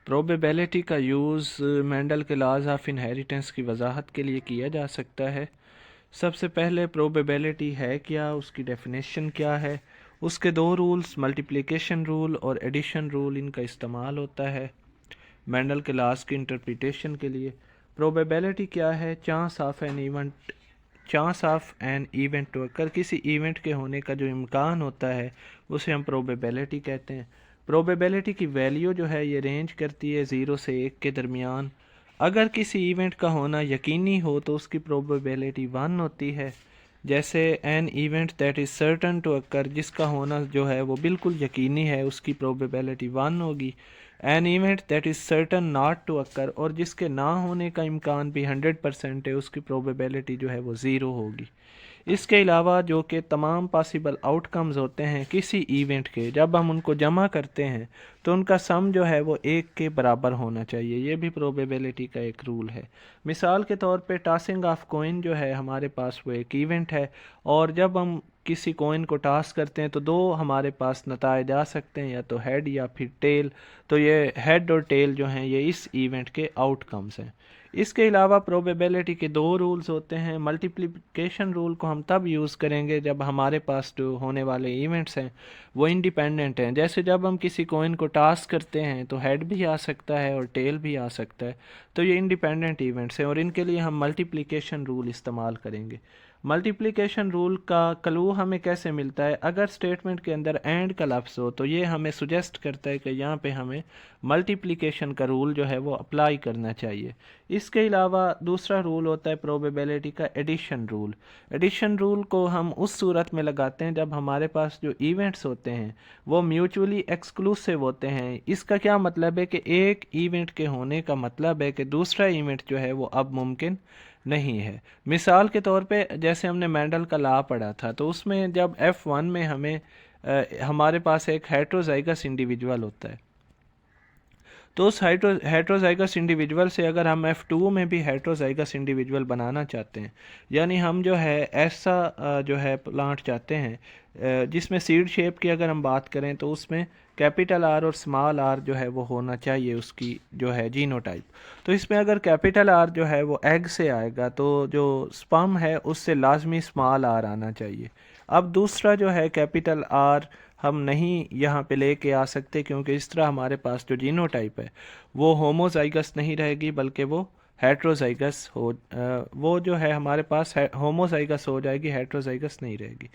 Probability का use Mendel के laws of inheritance की वजाहत के लिए किया जा सकता है। सबसे पहले प्रोबेबिलिटी है क्या, उसकी डेफिनेशन क्या है, उसके दो रूल्स मल्टीप्लिकेशन रूल और एडिशन रूल, इनका इस्तेमाल होता है मेंडल के लॉज की इंटरप्रिटेशन के लिए। प्रोबेबिलिटी क्या है? Chance of an event to occur, किसी इवेंट के होने का जो इम्कान होता है उसे हम प्रोबेबिलिटी कहते हैं। प्रोबेबिलिटी की वैल्यू जो है ये रेंज करती है 0 से 1 के दरमियान। अगर किसी इवेंट का होना यकीनी हो तो उसकी प्रोबेबिलिटी 1 होती है। जैसे an event that is certain to occur, जिसका होना जो है वो बिल्कुल यकीनी है, उसकी प्रोबेबिलिटी 1 होगी। An event that is certain not to occur, और जिसके ना होने का इम्कान भी 100% है, उसकी प्रोबेबिलिटी जो है वो 0 होगी। इसके अलावा जो कि तमाम पॉसिबल आउटकम्स होते हैं किसी इवेंट के, जब हम उनको जमा करते हैं तो उनका सम जो है वो 1 के बराबर होना चाहिए। ये भी प्रोबेबिलिटी का एक रूल है। मिसाल के तौर पे टॉसिंग ऑफ कॉइन जो है हमारे पास वो एक इवेंट है, और जब हम किसी कॉइन को टॉस करते हैं तो दो हमारे पास नतायज आ सकते हैं, या तो हेड या फिर टेल। तो ये हेड और टेल जो हैं ये इस इवेंट के आउटकम्स हैं। इसके अलावा प्रोबेबिलिटी के दो रूल्स होते हैं। मल्टीप्लिकेशन रूल को हम तब यूज़ करेंगे जब हमारे पास जो होने वाले इवेंट्स हैं वो इंडिपेंडेंट हैं। जैसे जब हम किसी कॉइन को टॉस करते हैं तो हेड भी आ सकता है और टेल भी आ सकता है, तो ये इंडिपेंडेंट इवेंट्स हैं और इनके लिए हम मल्टीप्लिकेशन रूल इस्तेमाल करेंगे। मल्टीप्लिकेशन रूल का क्लू हमें कैसे मिलता है? अगर स्टेटमेंट के अंदर एंड का लफ्ज़ हो तो ये हमें सुजेस्ट करता है कि यहाँ पे हमें मल्टीप्लिकेशन का रूल जो है वो अप्लाई करना चाहिए। इसके अलावा दूसरा रूल होता है प्रोबेबिलिटी का एडिशन रूल। एडिशन रूल को हम उस सूरत में लगाते हैं जब हमारे पास जो इवेंट्स होते हैं वो म्यूचुअली एक्सक्लूसिव होते हैं। इसका क्या मतलब है कि एक इवेंट के होने का मतलब है कि दूसरा इवेंट जो है वो अब मुमकिन नहीं है। मिसाल के तौर पे जैसे हमने मेंडल का लॉ पढ़ा था, तो उसमें जब F1 में हमारे पास एक हेट्रोजाइगस इंडिविजुअल होता है, तो उस हेट्रोजाइगस इंडिविजुअल से अगर हम F2 में भी हेट्रोजाइगस इंडिविजुअल बनाना चाहते हैं, यानी हम जो है ऐसा जो है प्लांट चाहते हैं जिसमें सीड शेप की अगर हम बात करें तो उसमें कैपिटल आर और स्मॉल आर जो है वो होना चाहिए उसकी जो है जीनोटाइप। तो इसमें अगर कैपिटल आर जो है वो एग से आएगा तो जो स्पर्म है उससे लाजमी स्मॉल आर आना चाहिए। अब दूसरा जो है कैपिटल आर हम नहीं यहाँ पे लेके आ सकते, क्योंकि इस तरह हमारे पास जो जीनोटाइप है वो होमोजाइगस नहीं रहेगी बल्कि वो हेट्रोजाइगस वो जो है हमारे पास होमोजाइगस हो जाएगी, हेट्रोजाइगस नहीं रहेगी।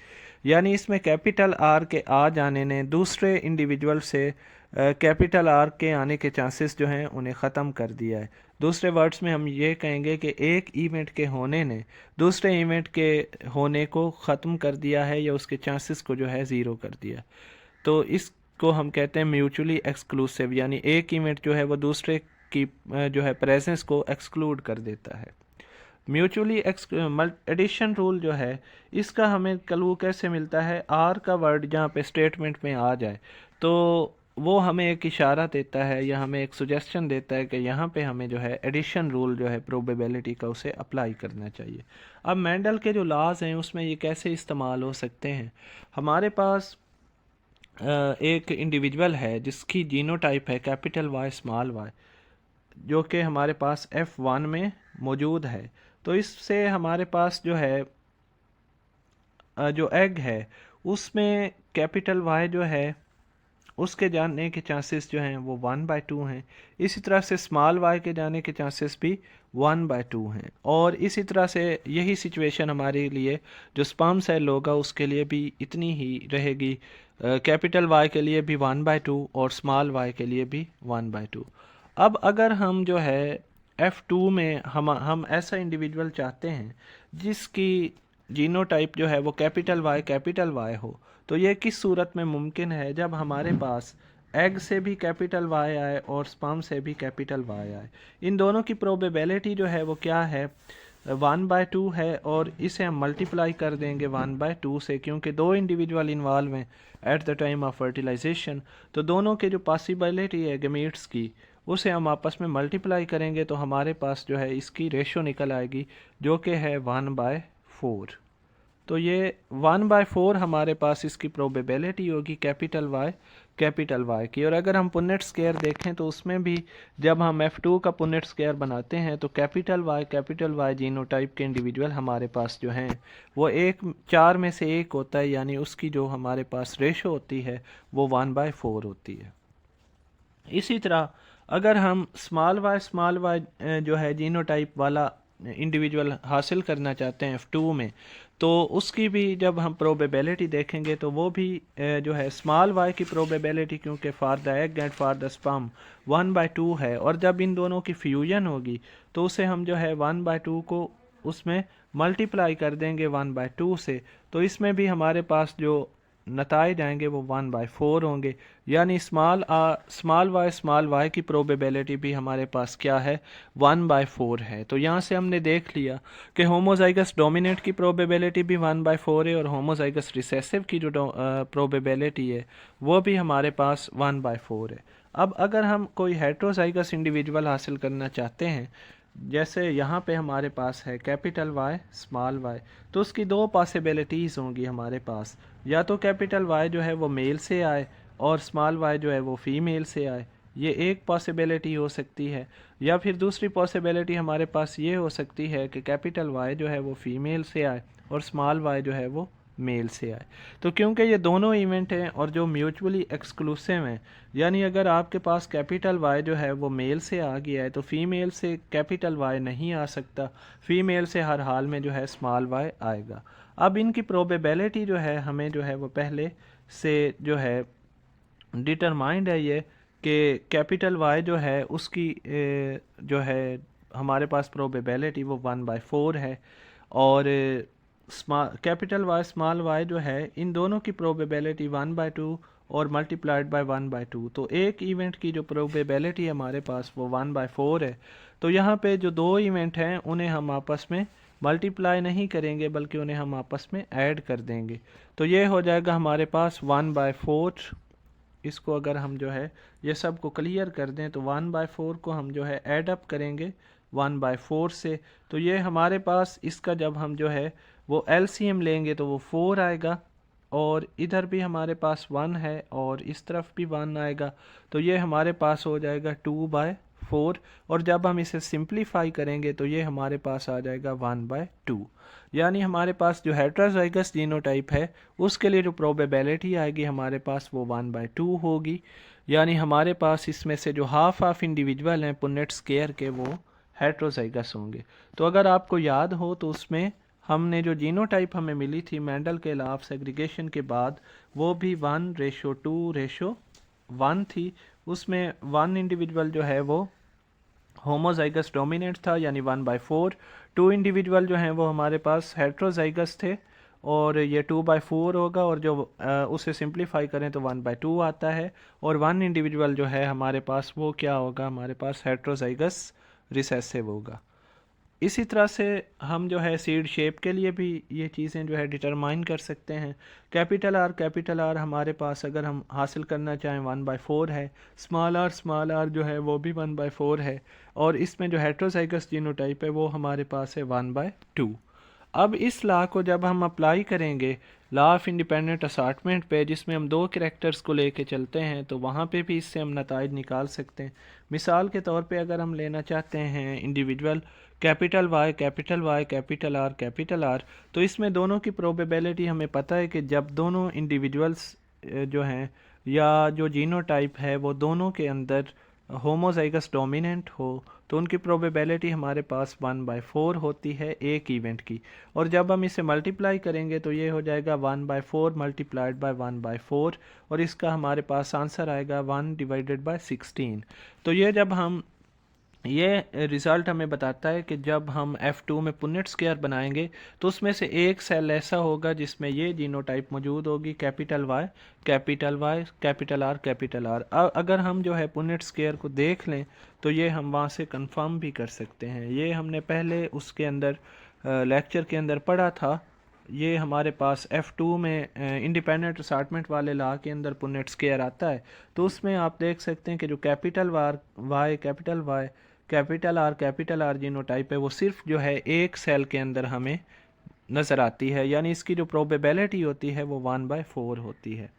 यानी इसमें कैपिटल आर के आ जाने ने दूसरे इंडिविजुअल से कैपिटल आर के आने के चांसेस जो हैं उन्हें ख़त्म कर दिया है। दूसरे वर्ड्स में हम ये कहेंगे कि एक इवेंट के होने ने दूसरे इवेंट के होने को ख़त्म कर दिया है, या उसके चांसेस को जो है ज़ीरो कर दिया। तो इसको हम कहते हैं म्यूचुअली एक्सक्लूसिव, यानी एक इवेंट जो है वो दूसरे की जो है प्रेजेंस को एक्सक्लूड कर देता है। म्यूचुअली एडिशन रूल जो है इसका हमें क्लू कैसे मिलता है? आर का वर्ड जहाँ पे स्टेटमेंट में आ जाए तो वो हमें एक इशारा देता है या हमें एक सुजेस्शन देता है कि यहाँ पे हमें जो है एडिशन रूल जो है प्रोबेबिलिटी का उसे अप्लाई करना चाहिए। अब मेंडल के जो लॉज हैं उसमें ये कैसे इस्तेमाल हो सकते हैं? हमारे पास एक इंडिविजुअल है जिसकी जीनोटाइप है कैपिटल वाई स्मॉल वाई, जो कि हमारे पास F1 में मौजूद है। तो इससे हमारे पास जो है जो एग है उसमें कैपिटल वाई जो है उसके जाने के चांसेस जो हैं वो 1/2 हैं। इसी तरह से स्मॉल वाई के जाने के चांसेस भी 1/2 हैं। और इसी तरह से यही सिचुएशन हमारे लिए जो स्पर्म सेल होगा उसके लिए भी इतनी ही रहेगी। कैपिटल वाई के लिए भी 1/2 और स्मॉल वाई के लिए भी 1/2। अब अगर हम जो है F2 में हम ऐसा इंडिविजुअल चाहते हैं जिसकी जीनोटाइप जो है वो कैपिटल वाई हो, तो ये किस सूरत में मुमकिन है? जब हमारे पास एग से भी कैपिटल वाई आए और स्पर्म से भी कैपिटल वाई आए। इन दोनों की प्रोबेबिलिटी जो है वो क्या है? 1/2 है, और इसे हम मल्टीप्लाई कर देंगे 1/2 से, क्योंकि दो इंडिविजुअल इन्वॉल्व हैं at the time of fertilisation. तो दोनों के जो पॉसिबिलिटी है गमीट्स की उसे हम आपस में मल्टीप्लाई करेंगे तो हमारे पास जो है इसकी रेशो निकल आएगी जो कि है 1/4। तो ये 1/4 हमारे पास इसकी प्रोबेबिलिटी होगी कैपिटल वाई कैपिटल वाई की। और अगर हम पुनेट स्क्वायर देखें तो उसमें भी जब हम F2 का पुनेट स्क्वायर बनाते हैं तो कैपिटल वाई जीनोटाइप के इंडिविजुअल हमारे पास जो हैं वो 4 में से 1 होता है, यानी उसकी जो हमारे पास रेशो होती है वो 1/4 होती है। इसी तरह अगर हम स्मॉल वाई जो है जीनोटाइप वाला इंडिविजुअल हासिल करना चाहते हैं F2 में, तो उसकी भी जब हम प्रोबेबिलिटी देखेंगे तो वो भी जो है स्मॉल वाई की प्रोबेबिलिटी, क्योंकि for the egg and for the sperm 1/2 है, और जब इन दोनों की फ्यूजन होगी तो उसे हम जो है 1/2 को उसमें मल्टीप्लाई कर देंगे 1/2 से, तो इसमें भी हमारे पास जो नताइज आएंगे वो 1/4 होंगे। यानी स्मॉल वाई की प्रोबेबिलिटी भी हमारे पास क्या है, 1/4 है। तो यहाँ से हमने देख लिया कि होमोजाइगस डोमिनेंट की प्रोबेबिलिटी भी 1/4 है और होमोजाइगस रिसेसिव की जो प्रोबेबिलिटी है वो भी हमारे पास 1/4 है। अब अगर हम कोई हेट्रोजाइगस इंडिविजुअल हासिल करना चाहते हैं, जैसे यहाँ पे हमारे पास है कैपिटल वाई स्मॉल वाई, तो उसकी दो पॉसिबिलिटीज़ होंगी हमारे पास, या तो कैपिटल वाई जो है वो मेल से आए और स्मॉल वाई जो है वो फीमेल से आए, ये एक पॉसिबिलिटी हो सकती है। या फिर दूसरी पॉसिबिलिटी हमारे पास ये हो सकती है कि कैपिटल वाई जो है वो फीमेल से आए और स्मॉल वाई जो है वो मेल से आए। तो क्योंकि ये दोनों इवेंट हैं और जो म्यूचुअली एक्सक्लूसिव हैं, यानी अगर आपके पास कैपिटल वाई जो है वो मेल से आ गया है तो फीमेल से कैपिटल वाई नहीं आ सकता, फीमेल से हर हाल में जो है स्मॉल वाई आएगा। अब इनकी प्रोबेबिलिटी जो है हमें जो है वो पहले से जो है डिटरमाइंड है ये कि कैपिटल वाई जो है उसकी जो है हमारे पास प्रोबेबिलिटी वो 1/4 है, और कैपिटल वाई स्मॉल वाई जो है इन दोनों की प्रोबेबिलिटी 1/2 और मल्टीप्लाइड बाय 1/2, तो एक इवेंट की जो प्रोबेबिलिटी हमारे पास वो 1/4 है। तो यहाँ पे जो दो इवेंट हैं उन्हें हम आपस में मल्टीप्लाई नहीं करेंगे बल्कि उन्हें हम आपस में ऐड कर देंगे, तो ये हो जाएगा हमारे पास 1/4। इसको अगर हम जो है ये सब को क्लियर कर दें तो 1/4 को हम जो है ऐड अप करेंगे 1/4 से, तो ये हमारे पास इसका जब हम जो है वो एलसीएम लेंगे तो वो 4 आएगा, और इधर भी हमारे पास 1 है और इस तरफ भी 1 आएगा, तो ये हमारे पास हो जाएगा 2/4। और जब हम इसे सिंप्लीफाई करेंगे तो ये हमारे पास आ जाएगा 1/2। यानी हमारे पास जो हेट्रोजाइगस जीनोटाइप है उसके लिए जो प्रोबेबिलिटी आएगी हमारे पास वो 1/2 होगी। यानी हमारे पास इसमें से जो हाफ इंडिविजुअल हैं पुनेट स्क्वायर के वो हेट्रोजाइगस होंगे। तो अगर आपको याद हो तो उसमें हमने जो जीनोटाइप हमें मिली थी मेंडल के लॉ ऑफ सेग्रीगेशन के बाद वो भी 1:2:1 थी। उसमें 1 इंडिविजुअल जो है वो होमोजाइगस डोमिनेंट था यानी 1/4, 2 इंडिविजुअल जो हैं वो हमारे पास हेट्रोजाइगस थे और ये 2/4 होगा, और जो उसे सिंप्लीफाई करें तो 1/2 आता है, और 1 इंडिविजुअल जो है हमारे पास वो क्या होगा, हमारे पास हेट्रोजाइगस रिसेसिव होगा। इसी तरह से हम जो है सीड शेप के लिए भी ये चीज़ें जो है डिटरमाइन कर सकते हैं। कैपिटल आर हमारे पास अगर हम हासिल करना चाहें 1/4 है, स्मॉल आर जो है वो भी 1/4 है, और इसमें जो हेट्रोजाइगस जीनोटाइप है वो हमारे पास है 1/2। अब इस लॉ को जब हम अप्लाई करेंगे लॉ ऑफ इंडिपेंडेंट असार्टमेंट पे, जिसमें हम दो कैरेक्टर्स को लेके चलते हैं, तो वहाँ पे भी इससे हम नताइज निकाल सकते हैं। मिसाल के तौर पे अगर हम लेना चाहते हैं individual capital Y capital R, तो इसमें दोनों की प्रोबेबिलिटी हमें पता है कि जब दोनों इंडिविजुअल्स जो हैं या जो जीनोटाइप है वो दोनों के अंदर होमोजाइगस डोमिनेंट हो तो उनकी प्रोबेबिलिटी हमारे पास 1/4 होती है एक इवेंट की, और जब हम इसे मल्टीप्लाई करेंगे तो ये हो जाएगा 1/4 मल्टीप्लाइड बाय 1/4, और इसका हमारे पास आंसर आएगा 1/16। तो ये जब हम ये रिज़ल्ट हमें बताता है कि जब हम F2 में पुनेट स्क्वायर बनाएंगे तो उसमें से एक सेल ऐसा होगा जिसमें ये जीनोटाइप मौजूद होगी कैपिटल वाई कैपिटल आर। अगर हम जो है पुनेट स्क्वायर को देख लें तो ये हम वहाँ से कंफर्म भी कर सकते हैं। ये हमने पहले उसके अंदर लेक्चर के अंदर पढ़ा था। ये हमारे पास F2 में इंडिपेंडेंट असार्टमेंट वाले लॉ के अंदर पुनेट स्क्वायर आता है, तो उसमें आप देख सकते हैं कि जो कैपिटल आर जीनोटाइप है वो सिर्फ जो है एक सेल के अंदर हमें नज़र आती है, यानी इसकी जो प्रोबेबिलिटी होती है वो 1/4 होती है।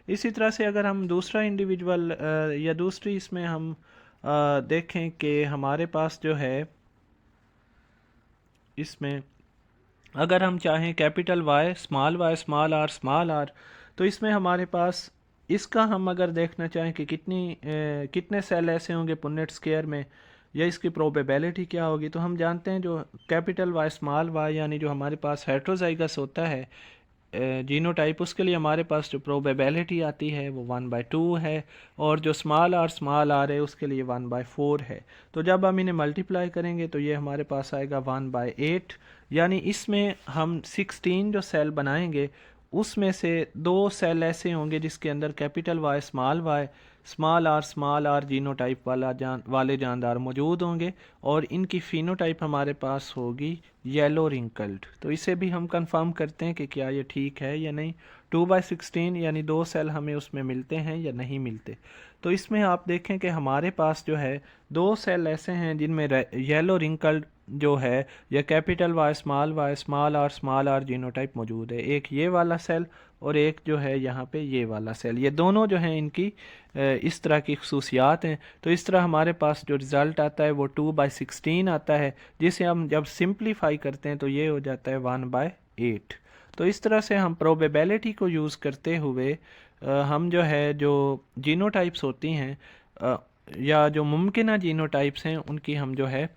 इसी तरह से अगर हम दूसरा इंडिविजुअल या दूसरी इसमें हम देखें कि हमारे पास जो है इसमें अगर हम चाहें कैपिटल वाई स्मॉल आर, तो इसमें हमारे पास इसका हम अगर देखना चाहें कि कितने सेल ऐसे होंगे पुन्नेट स्क्वायर में या इसकी प्रोबेबिलिटी क्या होगी, तो हम जानते हैं जो कैपिटल वाई स्मॉल वाई यानी जो हमारे पास हेट्रोजाइगस होता है जीनोटाइप, उसके लिए हमारे पास जो प्रोबेबिलिटी आती है वो 1/2 है, और जो स्मॉल आर है उसके लिए 1/4 है। तो जब हम इन्हें मल्टीप्लाई करेंगे तो ये हमारे पास आएगा 1/8, यानी इसमें हम 16 जो सेल बनाएंगे उसमें से 2 सेल ऐसे होंगे जिसके अंदर capital Y small R genotype वाले जानदार मौजूद होंगे, और इनकी फिनोटाइप हमारे पास होगी येलो रिंकल्ड। तो इसे भी हम कंफर्म करते हैं कि क्या ये ठीक है या नहीं। 2/16 यानी 2 सेल हमें उसमें मिलते हैं या नहीं मिलते। तो इसमें आप देखें कि हमारे पास जो है 2 सेल ऐसे हैं जिनमें येलो रिंकल्ड जो है या capital Y small R genotype मौजूद है। एक ये वाला सेल और एक जो है यहाँ पे ये वाला सेल, ये दोनों जो हैं इनकी इस तरह की खसूसियात हैं। तो इस तरह हमारे पास जो रिज़ल्ट आता है वो 2/16 आता है, जिसे हम जब सिंप्लीफाई करते हैं तो ये हो जाता है 1/8। तो इस तरह से हम प्रोबेबिलिटी को यूज़ करते हुए हम जो है जो जीनोटाइप्स होती हैं या जो मुमकिन जीनोटाइप्स हैं उनकी हम जो है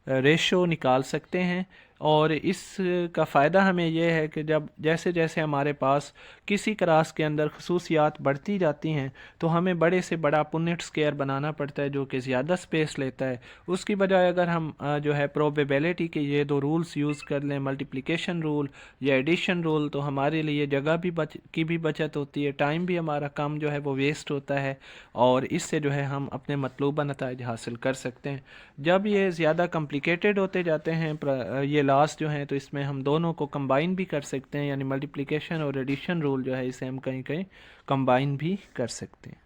रेशो निकाल सकते हैं। और इसका फ़ायदा हमें यह है कि जब जैसे जैसे हमारे पास किसी क्रास के अंदर खसूसियात बढ़ती जाती हैं तो हमें बड़े से बड़ा पुन्नेट स्क्वायर बनाना पड़ता है जो कि ज़्यादा स्पेस लेता है। उसकी बजाय अगर हम जो है प्रोबेबिलिटी के ये 2 रूल्स यूज़ कर लें, मल्टीप्लिकेशन रूल या एडिशन रूल, तो हमारे लिए जगह भी बचत होती है, टाइम भी हमारा कम जो है वो वेस्ट होता है, और इससे जो है हम अपने मतलूबा नताइज हासिल कर सकते हैं। जब ये ज़्यादा कॉम्प्लिकेटेड होते जाते हैं ये लास्ट जो हैं, तो इसमें हम दोनों को कंबाइन भी कर सकते हैं, यानी मल्टीप्लिकेशन और एडिशन रूल जो है इसे हम कहीं कहीं कंबाइन भी कर सकते हैं।